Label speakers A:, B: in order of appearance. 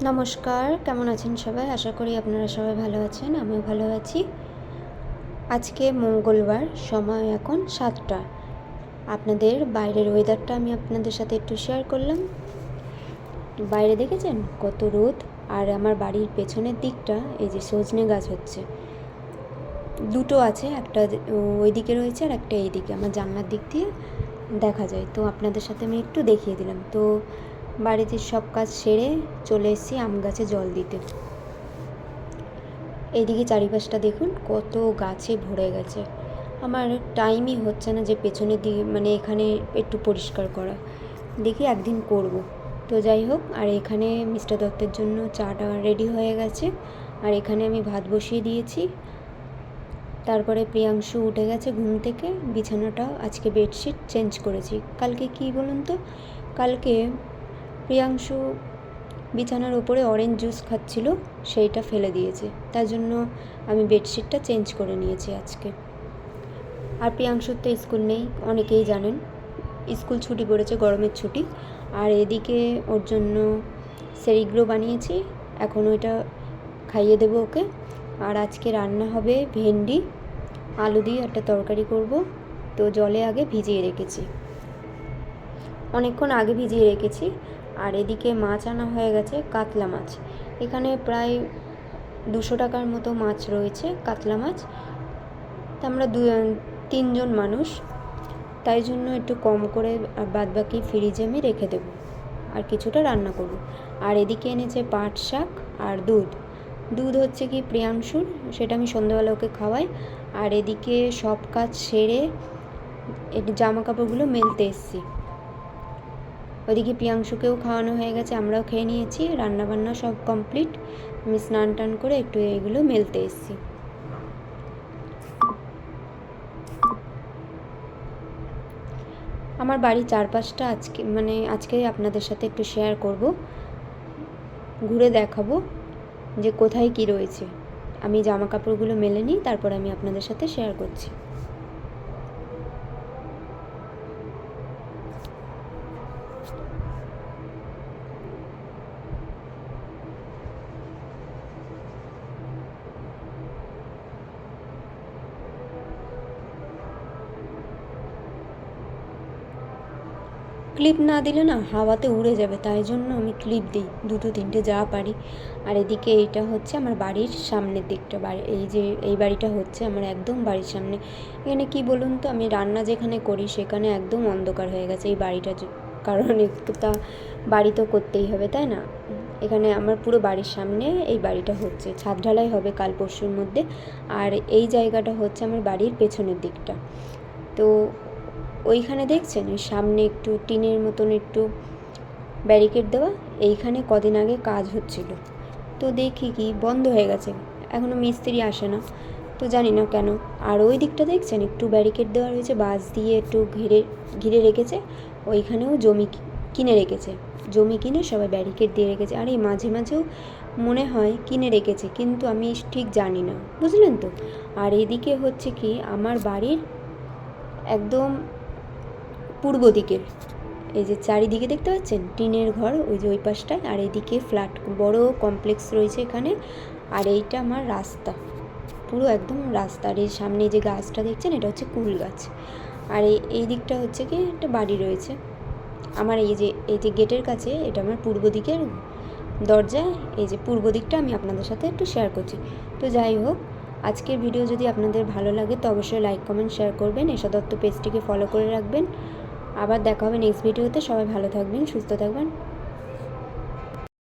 A: নমস্কার, কেমন আছেন সবাই? আশা করি আপনারা সবাই ভালো আছেন, আমিও ভালো আছি। আজকে মঙ্গলবার, সময় এখন 7টা। আপনাদের বাইরের ওয়েদারটা আমি আপনাদের সাথে একটু শেয়ার করলাম। বাইরে দেখেছেন কত রোদ, আর আমার বাড়ির পেছনের দিকটা এই যে সজনে গাছ হচ্ছে, দুটো আছে, একটা ওই দিকে রয়েছে আর একটা এই দিকে আমার জানলার দিক দিয়ে দেখা যায়। তো আপনাদের সাথে আমি একটু দেখিয়ে দিলাম। তো বাড়িতে সব কাজ সেরে চলে এসেছি আম গাছে জল দিতে। এইদিকে চারিপাশটা দেখুন কত গাছে ভরে গেছে। আমার টাইমই হচ্ছে না যে পেছনের দিকে মানে এখানে একটু পরিষ্কার করা, দেখি একদিন করব। তো যাই হোক, আর এখানে মিস্টার দত্তের জন্য চাটা রেডি হয়ে গেছে, আর এখানে আমি ভাত বসিয়ে দিয়েছি। তারপরে প্রিয়াংশু উঠে গেছে ঘুম থেকে, বিছানাটা আজকে বেডশিট চেঞ্জ করেছি। কালকে কি বলুন তো, কালকে প্রিয়াংশু বিছানার ওপরে অরেঞ্জ জুস খাচ্ছিল, সেইটা ফেলে দিয়েছে, তার জন্য আমি বেডশিটটা চেঞ্জ করে নিয়েছি আজকে। আর প্রিয়াংশুর তো স্কুল নেই, অনেকেই জানেন, স্কুল ছুটি পড়েছে, গরমের ছুটি। আর এদিকে ওর জন্য সেরিগ্রো বানিয়েছি, এখন ওইটা খাইয়ে দেবো ওকে। আর আজকে রান্না হবে ভেন্ডি আলু দিয়ে একটা তরকারি করব। তো জলে আগে ভিজিয়ে রেখেছি, অনেকক্ষণ আগে ভিজিয়ে রেখেছি। আর এদিকে মাছ আনা হয়ে গেছে, কাতলা মাছ। এখানে প্রায় 200 টাকার মতো মাছ রয়েছে, কাতলা মাছ। তা আমরা 3জন মানুষ, তাই জন্য একটু কম করে বাদ বাকি ফ্রিজে আমি রেখে দেবো, আর কিছুটা রান্না করব। আর এদিকে এনেছে পাট শাক আর দুধ। দুধ হচ্ছে কি প্রিয়াংশুর, সেটা আমি সন্ধ্যাবেলা ওকে খাওয়াই। আর এদিকে সব কাজ সেরে একটু জামা কাপড়গুলো মেলতে এসেছি। ওইদিকে প্রিয়াংশুকেও খাওয়ানো হয়ে গেছে, আমরাও খেয়ে নিয়েছি, রান্নাবান্না সব কমপ্লিট। আমি স্নান টান করে একটু এইগুলো মেলতে এসেছি। আমার বাড়ির চারপাশটা আজকে আপনাদের সাথে একটু শেয়ার করব, ঘুরে দেখাবো যে কোথায় কি রয়েছে। আমি জামা কাপড়গুলো মেলে নিই, তারপর আমি আপনাদের সাথে শেয়ার করছি। ক্লিপ না দিলে না হাওয়াতে উড়ে যাবে, তাই জন্য আমি ক্লিপ দিই, 2-3টে যা পারি। আর এদিকে এইটা হচ্ছে আমার বাড়ির সামনের দিকটা, এই বাড়িটা হচ্ছে আমার একদম বাড়ির সামনে। এখানে কি বলুন তো, আমি রান্না যেখানে করি সেখানে একদম অন্ধকার হয়ে গেছে এই বাড়িটা, কারণ একটা বাড়ি তো করতেই হবে, তাই না? এখানে আমার পুরো বাড়ির সামনে এই বাড়িটা হচ্ছে, ছাদ ঢালাই হবে কাল পরশুর মধ্যে। আর এই জায়গাটা হচ্ছে আমার বাড়ির পেছনের দিকটা। তো ওইখানে দেখছেন ওই সামনে একটু টিনের মতন একটু ব্যারিকেড দেওয়া, এইখানে কদিন আগে কাজ হচ্ছিল, তো দেখি কি বন্ধ হয়ে গেছে, এখনও মিস্ত্রি আসে না, তো জানি না কেন। আর ওই দিকটা দেখছেন একটু ব্যারিকেড দেওয়া রয়েছে, বাঁশ দিয়ে একটু ঘিরে রেখেছে, ওইখানেও জমি কিনে রেখেছে, জমি কিনে সবাই ব্যারিকেড দিয়ে রেখেছে। আর এই মাঝে মাঝেও মনে হয় কিনে রেখেছে, কিন্তু আমি ঠিক জানি না, বুঝলেন তো। আর এদিকে হচ্ছে কি আমার বাড়ির একদম পূর্ব দিকের এই যে চারিদিকে দেখতে পাচ্ছেন টিনের ঘর, ওই যে ওই পাশটায়, আর এইদিকে ফ্ল্যাট, বড় কমপ্লেক্স রয়েছে এখানে। আর এইটা আমার রাস্তা, পুরো একদম রাস্তা। আর এই সামনে যে গাছটা দেখছেন এটা হচ্ছে কুল গাছ। আর এই দিকটা হচ্ছে কি একটা বাড়ি রয়েছে আমার, এই যে গেটের কাছে, এটা আমার পূর্ব দিকের দরজা। এই যে পূর্ব দিকটা আমি আপনাদের সাথে একটু শেয়ার করছি। তো যাই হোক, আজকের ভিডিও যদি আপনাদের ভালো লাগে তো অবশ্যই লাইক কমেন্ট শেয়ার করবেন, এশা দত্ত পেজটিকে ফলো করে রাখবেন। আবার দেখা হবে নেক্সট ভিডিওতে। সবাই ভালো থাকবেন, সুস্থ থাকবেন।